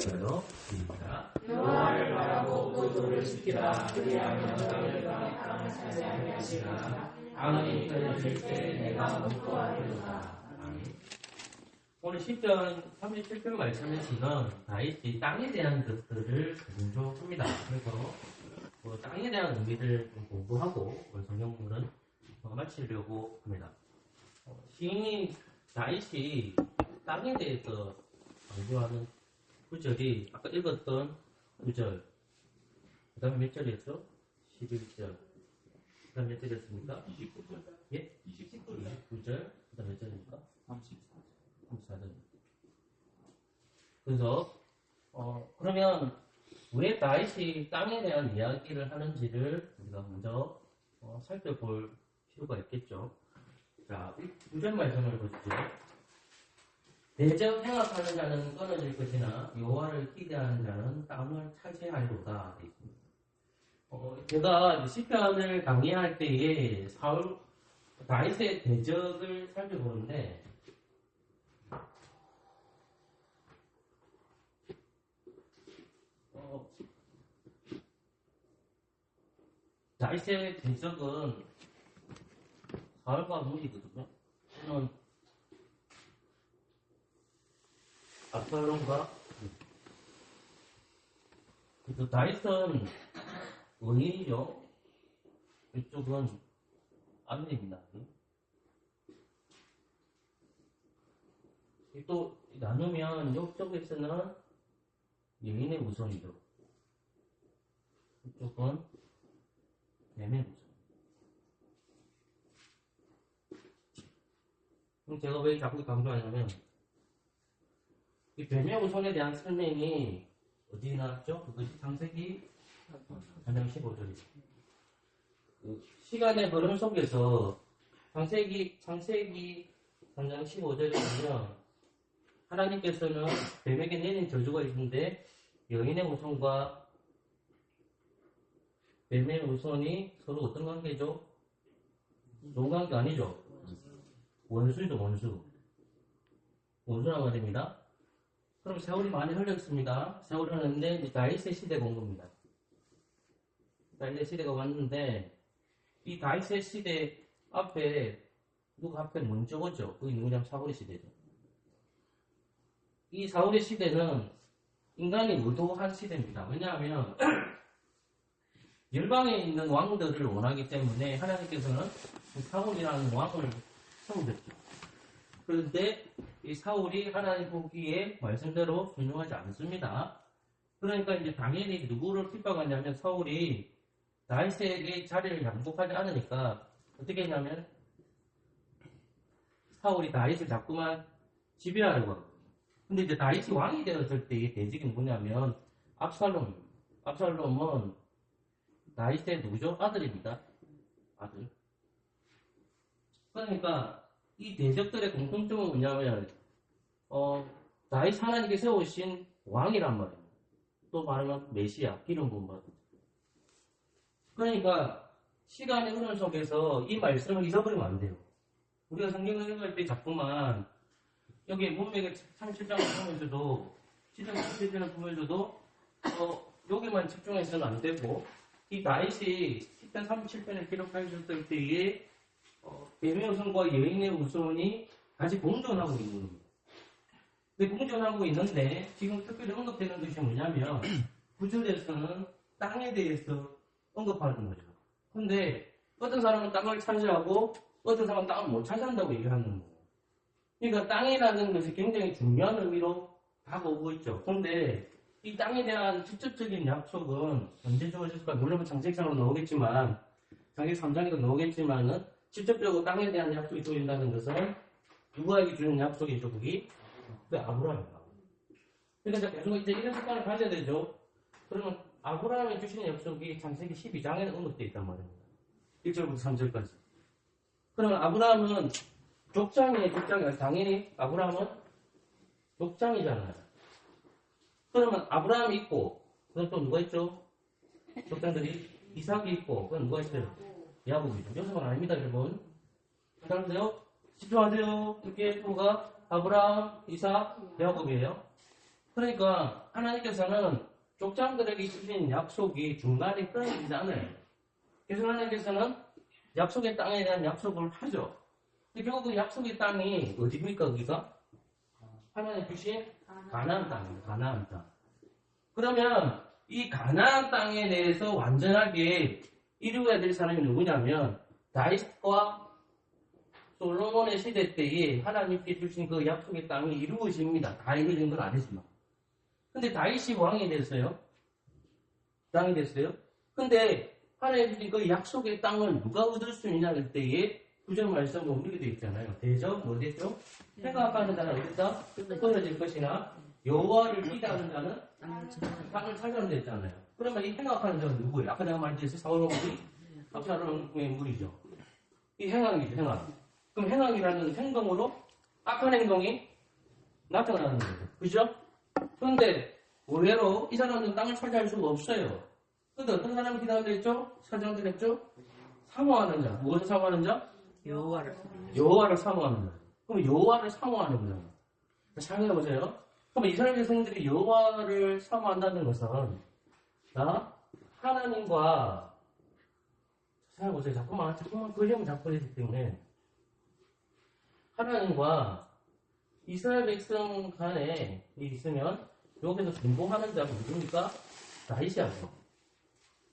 읽어요. 시작. 여호와를 바라고 그 돌을 지키라. 그리하면 너희를 땅을 차지하게 하시라. 땅이 이끌어질 때 내가 목도하리로다. 오늘 10편 37편 말씀에서는 다윗이 땅에 대한 것들을 강조합니다. 그래서 땅에 대한 의미를 좀 공부하고 오늘 성경물은 마치려고 합니다. 시인이 다윗이 땅에 대해서 강조하는 구절이 아까 읽었던 구절, 그 다음에 몇 절이었죠? 11절. 그 다음에 몇 절이었습니까? 29절. 예? 29절. 그 다음에 몇 절입니까? 34절. 그래서, 그러면 왜 다윗이 땅에 대한 이야기를 하는지를 우리가 먼저 살펴볼 필요가 있겠죠. 자, 9절 말씀을 보시죠. 대적 행악하는 자는 끊어질 것이나 여호와를 기대하는 자는 땅을 차지하리로다 되어 있습니다. 제가 시편을 강의할 때에 다윗의 대적을 살펴보는데 다윗의 대적은 사울과 문이거든요. 저는 압살롬과 그래서 다윗은 원인이죠. 이쪽은 암내입니다. 또 나누면 이쪽에서는 여인의 우선이죠. 이쪽은 뱀의 우선. 그럼 제가 왜 자꾸 강조하냐면 이 뱀의 우선에 대한 설명이 어디 나왔죠? 그것이 창세기 3장 15절이죠. 그 시간의 흐름 속에서 창세기 3장 15절에 보면 하나님께서는 뱀에게 내린 저주가 있는데 여인의 우선과 뱀의 우선이 서로 어떤 관계죠? 좋은 관계 아니죠? 원수죠, 원수. 원수란 말입니다. 그럼 세월이 많이 흘렀습니다. 세월이 흘렀는데 이제 다윗의 시대가 온 겁니다. 다윗의 시대가 왔는데 이 다윗의 시대 앞에 누가 앞에 먼저 오죠? 그게 누구냐면 사울의 시대죠. 이 사울의 시대는 인간이 의도한 시대입니다. 왜냐하면 열방에 있는 왕들을 원하기 때문에 하나님께서는 사울이라는 왕을 세우셨죠. 그런데 이 사울이 하나님 보기에 말씀대로 순종하지 않습니다. 그러니까 이제 당연히 누구를 핍박하냐면 사울이 다윗에게 자리를 양복하지 않으니까 어떻게 했냐면 사울이 다윗을 자꾸만 지배하려고 하거든요. 근데 이제 다윗이 왕이 되었을 때의 대적이 뭐냐면 압살롬입니다. 압살롬은 다윗의 누구죠? 아들입니다. 아들. 그러니까 이 대적들의 공통점은 뭐냐면 다윗 하나님께 세우신 왕이란 말이에요. 또 말하면 메시아, 기름 부은 것. 그러니까 시간의 흐름 속에서 이 말씀을 잊어버리면 안 돼요. 우리가 성경을 읽을 때 자꾸만 여기 문맥의 37장을 보면서도 7장 보면서도 여기만 집중해서는 안 되고 이 다윗이 10편 37편을 기록하셨을 때에 뱀의 우선과 여인의 우선이 같이 공존하고 있는 겁니다. 근데 공존하고 있는데 지금 특별히 언급되는 것이 뭐냐면 구절에서는 땅에 대해서 언급하는 거죠. 근데 어떤 사람은 땅을 차지하고 어떤 사람은 땅을 못 차지한다고 얘기하는 거예요. 그러니까 땅이라는 것이 굉장히 중요한 의미로 다가오고 있죠. 그런데 이 땅에 대한 직접적인 약속은 언제 주어질까? 물론 장책상으로 나오겠지만 장책 3장에도 나오겠지만은 직접적으로 땅에 대한 약속이 주어진다는 것은 누구에게 주는 약속이죠? 그게 아브라함입니다. 그러니까 계속 이제 이런 습관을 가져야 되죠. 그러면 아브라함이 주시는 약속이 창세기 12장에 언급되어 있단 말입니다. 1절부터 3절까지. 그러면 아브라함은 족장이에요, 족장이. 당연히 아브라함은 족장이잖아요. 그러면 아브라함이 있고, 그건 또 누가 있죠? 족장들이 이삭이 있고, 그건 누가 있어요? 야곱이죠. 요셉은 아닙니다, 여러분. 잘하세요? 집중하세요. 이렇게 누가 아브라함, 이삭, 야곱이에요. 그러니까 하나님께서는 족장들에게 주신 약속이 중간에 끊어지지 않아요. 그래서 하나님께서는 약속의 땅에 대한 약속을 하죠. 근데 결국 그 약속의 땅이 어디입니까, 거기가? 하나님 주신 가나안 땅입니다. 가나안 땅. 그러면 이 가나안 땅에 대해서 완전하게 이루어야 될 사람이 누구냐면 다윗과 솔로몬의 시대 때에 하나님께 주신 그 약속의 땅이 이루어집니다. 다 이루어진 건 아니지만. 근데 다윗이 왕이 됐어요. 땅이 됐어요. 근데 하나님 주신 그 약속의 땅을 누가 얻을 수 있냐 할 때에 구절 말씀 보면 이렇게 되어 있잖아요. 대적 뭐 됐죠? 생각하는 자는 어디다? 끊어질 것이나 여호와를 기대하는 자는 땅을 찾아오는 데 있잖아요. 그러면 이 행악하는 자는 누구예요? 아까 내가 말했듯이 사울왕이 압살롬의 무리죠. 이 행악이죠, 행악. 그럼 행악이라는 행동으로 악한 행동이 나타나는 거죠. 그죠? 그런데 의외로 이 사람은 땅을 차지할 수가 없어요. 근데 어떤 사람이 기다려 있죠? 사정들 했죠? 사모하는 자. 무엇을 사모하는 자? 여호와를 사모하는 자. 그럼 여호와를 사모하는 거잖아요. 생각해 보세요. 그럼 이스라엘 백성들이 여호와를 사모한다는 것은 하나님과 생각해 보세요. 자꾸만 그림을 잡고 있기 때문에 하나님과 이스라엘 백성 간에 있으면 여기서 존봉하는 자가 누굽니까? 다윗이야죠.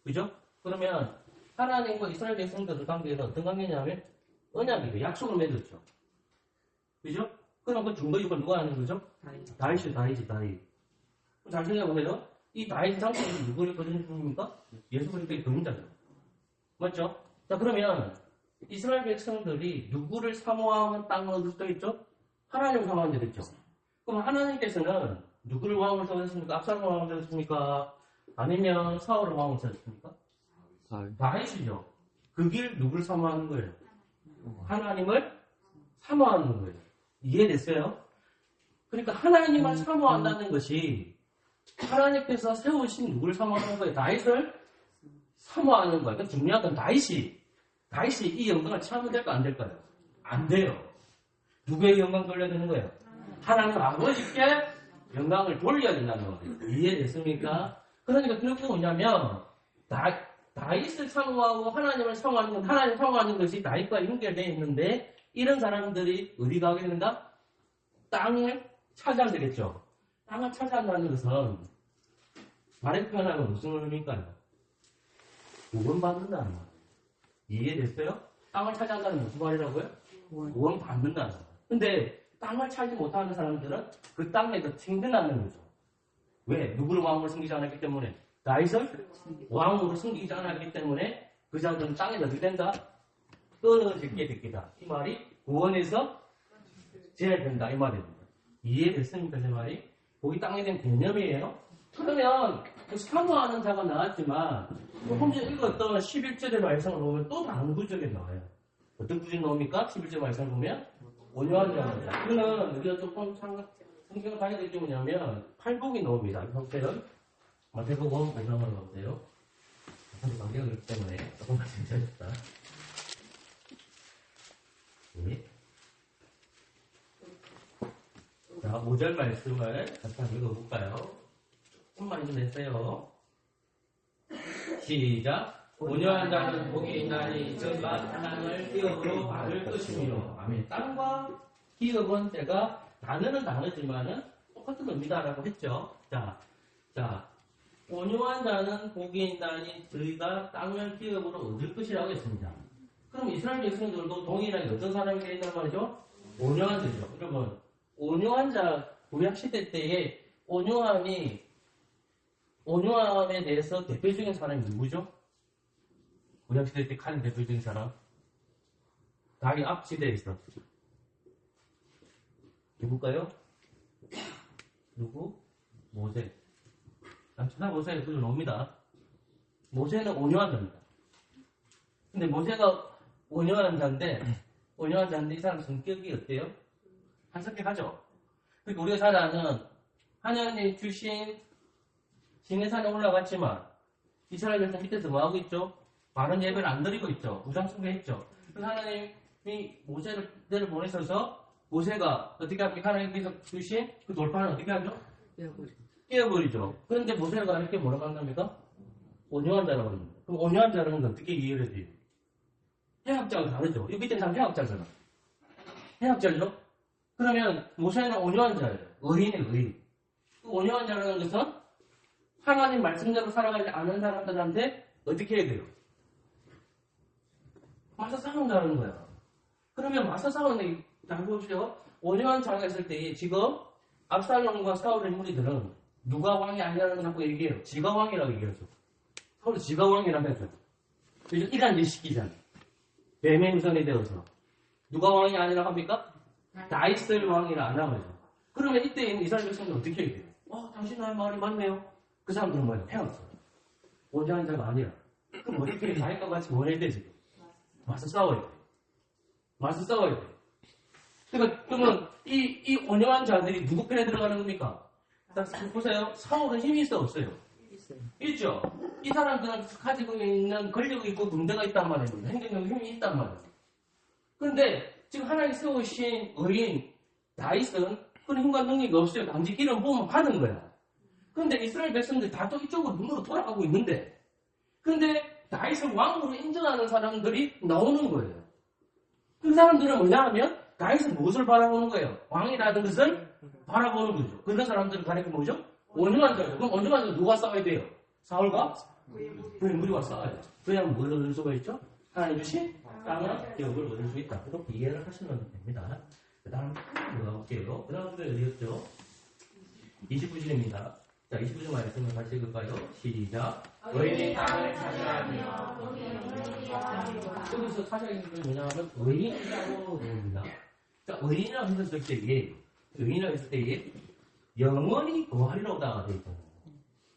그죠? 그러면 하나님과 이스라엘 백성들 관계에서 어떤 관계냐면 언약이에요. 약속을 맺었죠. 그죠? 그럼 그 중보직을 누가 하는 거죠? 다윗이. 잘 생각해보세요. 이 다윗 상태는 누구를 거둔 중입니까? 예수 그리스도의 그림자죠. 맞죠? 자, 그러면 이스라엘 백성들이 누구를 사모하는 땅을 얻을 수도 있죠? 하나님을 사모하는 데 있죠. 그럼 하나님께서는 누구를 왕으로 세우셨습니까? 압살롬 왕으로 세우셨습니까? 아니면 사울을 왕으로 세우셨습니까? 다윗이죠. 그 길 누구를 사모하는 거예요? 하나님을 사모하는 거예요. 이해됐어요? 그러니까 하나님을 사모한다는 것이 하나님께서 세우신 누구를 사모하는 거예요? 다윗을 사모하는 거예요. 그러니까 중요한 건 다윗이 이 영광을 취하면 될까 안 될까요? 안 돼요. 누구의 영광 돌려야 되는 거예요? 하나님 아버지께 영광을 돌려야 된다는 거예요. 이해됐습니까? 그러니까 그게 뭐냐면 다윗을 사모하고 하나님을 사모하는 건 하나님을 사모하는 것이 다윗과 연결되어 있는데 이런 사람들이 어디 가게 된다? 땅을 차지하게 되겠죠. 땅을 차지한다는 것은 말의 표현하면 무슨 의미일까요? 구원받는다는 말이에요. 이해됐어요? 땅을 차지한다는 무슨 말이라고요? 구원받는다는 말. 근데 땅을 차지 못하는 사람들은 그 땅에서 튕겨나는 거죠. 왜? 누구를 왕으로 섬기지 않았기 때문에. 다윗을 왕으로 섬기지 않았기 때문에 그 자들은 땅에서 어떻게 된다? 끊어지게 됐다. 이 말이 구원에서 제외된다. 이 말입니다. 이해됐습니까? 제 말이? 거기 땅에 대한 개념이에요. 그러면 그 사모하는 자가 나왔지만 혼자 읽었던 11절의 말씀을 보면 또 다른 구절이 나와요. 어떤 구절이 나옵니까? 11절 말씀을 보면 온유한 자입니다. 이거는 우리가 조금 성경을 봐야 될 게 뭐냐면 팔복이 나옵니다. 형태는 마태복음 5장을 나오세요. 사실 관계가 있기 때문에 조금만 진짜졌다. 네. 자, 5절 말씀을 같이 한번 읽어볼까요? 조금만 좀 냈어요. 시작. 온유한 자는 복이 있나니 저가 땅을 기업으로 받을 것이며. 아멘. 땅과 기업은 제가 단어는 다르지만은 똑같은 의미다라고 했죠. 자, 온유한 자는 복이 있나니 저희가 땅을 기업으로 얻을 것이라고 했습니다. 그럼 이스라엘 백성들도 동일하게 어떤 사람이 되어 있단 말이죠? 온유한 자죠. 여러분, 온유한 자, 구약시대 때에 온유함에 대해서 대표적인 사람이 누구죠? 구약시대 때 가장 대표적인 사람? 다윗 앞시대에 있었어요. 누굴까요? 누구? 모세. 찾아보세요. 그걸 나옵니다. 모세는 온유한 자입니다. 근데 모세가 온유한 자인데 이 사람 성격이 어때요? 한성격하죠? 그러니까 우리가 잘 아는 하나님 주신 시내산에 올라갔지만 이스라엘 백성 밑에서 뭐하고 있죠? 바른 예배를 안 드리고 있죠. 우상 숭배했죠. 그래서 하나님이 모세를 보내셔서 모세가 어떻게 합니까? 하나님께서 주신 그 돌파는 어떻게 하죠? 깨어버리죠. 그런데 모세가 이렇게 뭐라고 한답니까? 온유한 자라고 합니다. 그럼 온유한 자라는 건 어떻게 이해를 해야 돼요? 해학자가 다르죠. 이 밑에 사람 해학자잖아. 해학자죠? 그러면 모세는 온유한 자예요. 의인의 의인. 그 온유한 자라는 것은 하나님 말씀대로 살아가지 않은 사람들한테 어떻게 해야 돼요? 맞서 싸운다는 거야. 그러면 맞서 싸우는 잘 보십시오. 온유한 자가 있을 때 지금 압살롬과 사울의 무리들은 누가 왕이 아니라는 걸 자꾸 얘기해요. 지가 왕이라고 얘기하죠. 서로 지가 왕이라고 하죠. 그래서 이단 일시키잖아요. 뱀의 우선이 되어서. 누가 왕이 아니라고 합니까? 다윗을 왕이라 안 하죠. 그러면 이때 이스라엘 백성들은 어떻게 해야 돼요? 당신 나의 말이 맞네요. 그 사람들은 뭐예요? 헤어졌어요. 온전한 자가 아니라. 그럼 어떻게 해야 다윗과 같이 뭘 해야 돼, 지금? 맞서 싸워야 돼. 맞서 싸워야 돼. 그러면 이 온유한 자들이 누구 편에 들어가는 겁니까? 보세요. 사울은 힘이 있어, 없어요? 있죠? 이 사람들은 가지고 있는 권력이 있고 군대가 있단 말입니다. 행정력 힘이 있단 말이에요. 그런데 지금 하나님 세우신 의인 다윗은 그런 힘과 능력이 없어요. 단지 이름 보면 받은 거야. 그런데 이스라엘 백성들이 다 또 이쪽으로 눈으로 돌아가고 있는데 근데 다윗을 왕으로 인정하는 사람들이 나오는 거예요. 그 사람들은 뭐냐 하면 다윗은 무엇을 바라보는 거예요? 왕이라는 것을 바라보는 거죠. 그런 사람들은 가리켜 뭐죠? 온유한 자죠. 그럼 온유한 자 누가 싸워야 돼요? 사울과 그의 무리와 싸워야 죠 그래야 뭘 얻을 수가 있죠? 하나님 주신 땅을 기업을 얻을 수 있다. 이렇게 이해를 하시면 됩니다. 그 다음 볼게요. 그 다음 주에 어디였죠? 29절입니다. 자, 29절 말씀을 다시 읽을까요? 시작. 의인의 땅을 차지하며 여기서 사실은 뭐냐면 의인이라고 됩니다. 그러니까 의인이라고 했을 때에 영원히 거하리로다가 되어 있잖아요.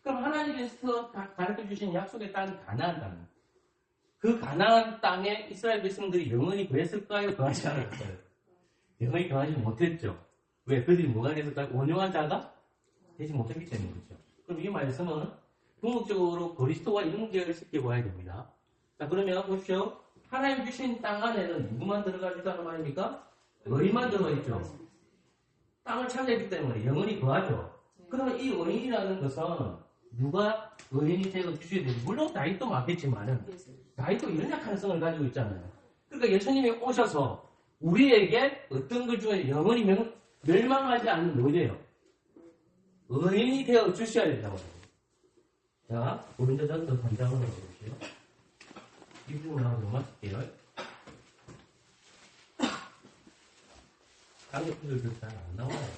그럼 하나님께서 가르쳐 주신 약속의 땅 가나안 땅. 그 가나안 땅에 이스라엘 백성들이 영원히 거했을까요? 거하지 않았어요. 영원히 거하지 못했죠. 왜? 그들이 뭐가 됐을까요? 온유한 자가 되지 못했기 때문이죠. 그럼 이 말씀은 궁극적으로 그리스도와 연결시켜 봐야 됩니다. 자, 그러면 보십시오. 하나님 주신 땅 안에는 누구만 들어가 있다는 말입니까? 의인만 들어가 있죠. 땅을 차지했기 때문에 영원히 거하죠. 그러면 이 의인이라는 것은 누가 의인이 되어 주셔야 되지? 물론 다윗도 맞겠지만은 다윗도 이런 약한성을 가지고 있잖아요. 그러니까 예수님이 오셔서 우리에게 어떤 것 중에 영원히 멸망하지 않는 뭐예요? 의인이 되어 주셔야 된다고 해요. 자, 고린도전서 3장으로 보십시오. 이 부분을 한번 맞을게요. 강력들도 잘 안 나와요.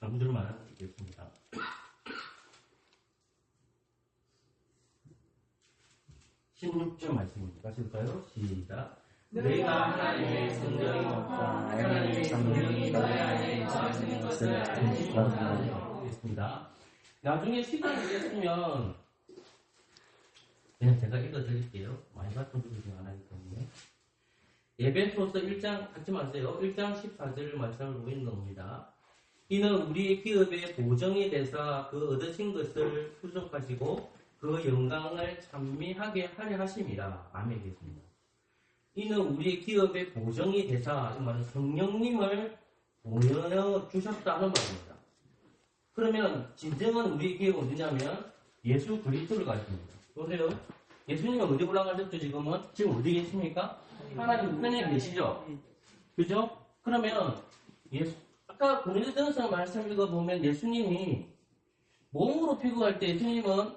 아무들만 읽겠습니다. 16절 말씀입니다. 다시 볼까요? 시작. 너희가 하나님의 성령이 없다. 하나님의 성령이 너희 안에 거하시는 것을 알지 못하느냐. 있습니다. 나중에 시간이 됐으면 그냥 제가 읽어드릴게요. 많이 봤던 분들 중 하나이기 때문에. 에베소서 1장 같이 마세요. 1장 14절 말씀을 보고 있는 겁니다. 이는 우리의 기업의 보정이 되사 그 얻으신 것을 추적하시고 그 영광을 찬미하게 하려 하심이라. 아멘. 겠습니다. 이는 우리의 기업의 보정이 되사 이 말은 성령님을 보여주셨다는 말입니다. 그러면 진정한 우리의 기업은 어디냐면 예수 그리스도를 가르칩니다. 보세요. 예수님은 어디 올라가셨죠? 지금 어디 계십니까? 하나님 편에 계시죠? 그죠? 그러면 아까 고린도전서 말씀 읽어보면 예수님이 몸으로 피고할 때 예수님은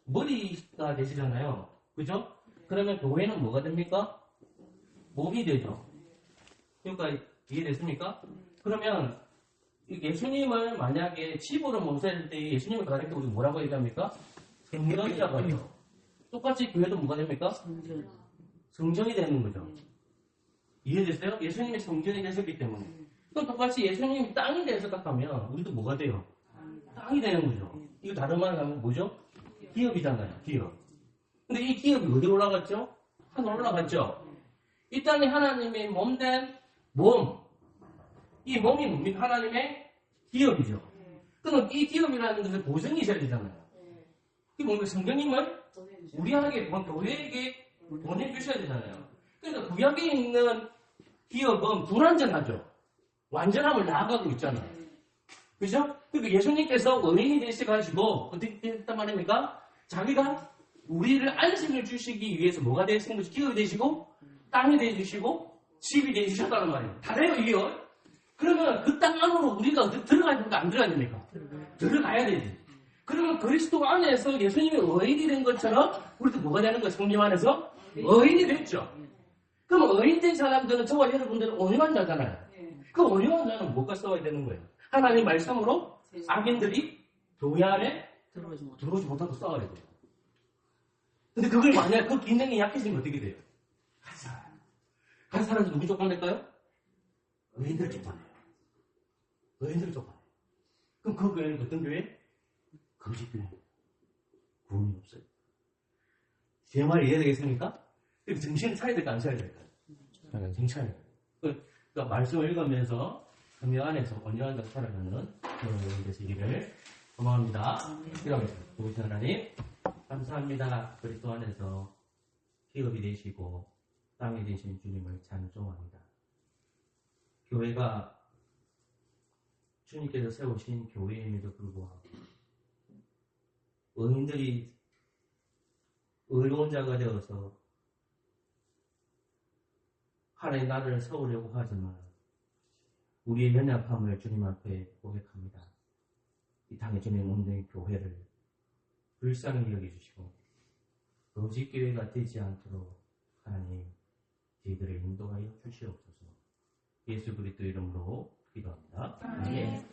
머리가 되시잖아요. 그죠? 그러면 교회는 뭐가 됩니까? 몸이 되죠. 그러니까 이해됐습니까? 그러면 예수님을 만약에 집으로 모실 때 예수님을 가르칠 때 우리 뭐라고 얘기합니까? 성전이라고 하죠. 똑같이 교회도 뭐가 됩니까? 성전이 되는 거죠. 이해됐어요? 예수님이 성전이 되셨기 때문에. 그럼 똑같이 예수님이 땅이 돼서 생각하면 우리도 뭐가 돼요? 땅이 되는 거죠. 이거 다른 말로 하면 뭐죠? 기업이잖아요. 기업. 근데 이 기업이 어디로 올라갔죠? 하늘 올라갔죠? 이 땅이 하나님의 몸된 몸. 이 몸이 뭡니까? 하나님의 기업이죠. 그럼 이 기업이라는 것을 보증이 있어야 되잖아요. 그게 뭡니까? 성령님을 우리에게, 교회에게 보내주셔야 되잖아요. 그러니까 구약에 있는 기업은 불완전하죠. 완전함을 나아가고 있잖아요. 그죠? 그러니까 예수님께서 의인이 되셔가지고 어떻게 됐단 말입니까? 자기가 우리를 안식을 주시기 위해서 뭐가 되신 거죠? 기업이 되시고 땅이 되주시고 집이 되주셨다는 말이에요. 다 돼요, 이게요. 그러면 그 땅 안으로 우리가 어떻게 들어가야 됩니까? 안 들어가야 됩니까? 들어가야 되지. 그러면 그리스도 안에서 예수님이 의인이 된 것처럼 우리도 뭐가 되는 거예요? 성령 안에서? 의인이 됐죠. 그럼 의인 된 사람들은 저와 여러분들은 온유한 자잖아요. 그 온유한 자는 뭐가 싸워야 되는 거예요? 하나님 말씀으로 악인들이 교회 안에 들어오지 못하고 싸워야 돼요. 근데 그걸 만약 그 기능이 약해지면 어떻게 돼요? 같이 살아서 누구 쫓아낼까요? 의인들 쫓아내요. 의인들 쫓아내요. 그럼 그 교회는 어떤 교회? 거짓 교회. 구원이 없어요. 제 말이 이해되겠습니까? 정신을 차려야 될까 안 차려야 될까요? 정신 차려야 돼요. 그러니까 말씀을 읽으면서 성령 안에서 온유한 자가 살아가는 여러분이 되시기를 소망합니다. 기도하겠습니다. 도우신 하나님 감사합니다. 그리스도 안에서 기업이 되시고 땅이 되신 주님을 찬송합니다. 교회가 주님께서 세우신 교회임에도 불구하고 의인들이 의로운 자가 되어서 하나님 나라를 세우려고 하지만 우리의 연약함을 주님 앞에 고백합니다. 이 땅에 주님 없는 교회를 불쌍히 여겨주시고 거짓 교회가 되지 않도록 하나님 저희들을 인도하여 주시옵소서. 예수 그리스도 이름으로 기도합니다. 아멘.